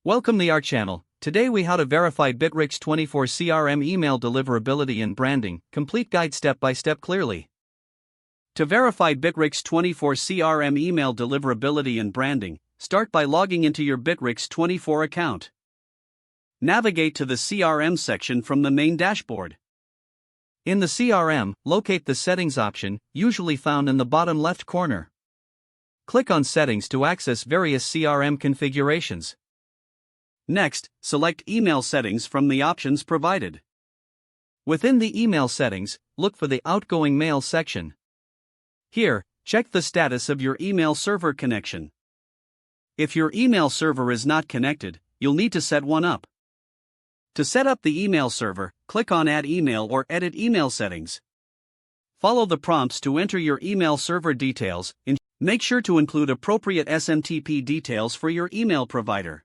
Welcome to our channel. Today we how to verify Bitrix24 CRM email deliverability and branding, complete guide step by step clearly. To verify Bitrix24 CRM email deliverability and branding, start by logging into your Bitrix24 account. Navigate to the CRM section from the main dashboard. In the CRM, locate the Settings option, usually found in the bottom left corner. Click on Settings to access various CRM configurations. Next, select Email Settings from the options provided. Within the Email Settings, look for the Outgoing Mail section. Here, check the status of your email server connection. If your email server is not connected, you'll need to set one up. To set up the email server, click on Add Email or Edit Email Settings. Follow the prompts to enter your email server details, and make sure to include appropriate SMTP details for your email provider.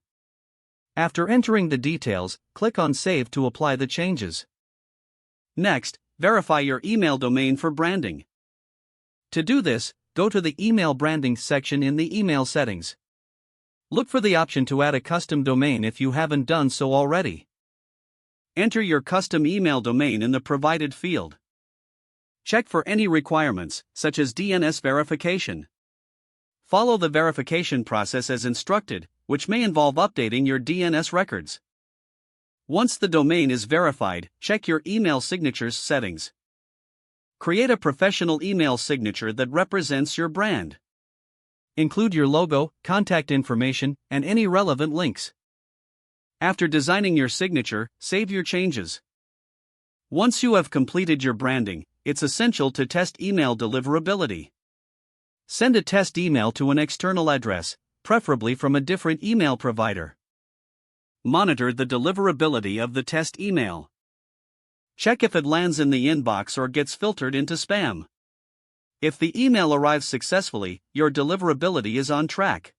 After entering the details, click on Save to apply the changes. Next, verify your email domain for branding. To do this, go to the Email Branding section in the Email Settings. Look for the option to add a custom domain if you haven't done so already. Enter your custom email domain in the provided field. Check for any requirements, such as DNS verification. Follow the verification process as instructed, which may involve updating your DNS records. Once the domain is verified, check your email signatures settings. Create a professional email signature that represents your brand. Include your logo, contact information, and any relevant links. After designing your signature, save your changes. Once you have completed your branding, it's essential to test email deliverability. Send a test email to an external address, preferably from a different email provider. Monitor the deliverability of the test email. Check if it lands in the inbox or gets filtered into spam. If the email arrives successfully, your deliverability is on track.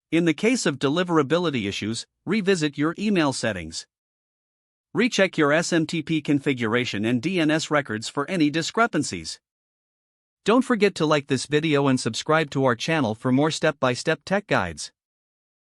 In the case of deliverability issues, revisit your email settings. Recheck your SMTP configuration and DNS records for any discrepancies. Don't forget to like this video and subscribe to our channel for more step-by-step tech guides.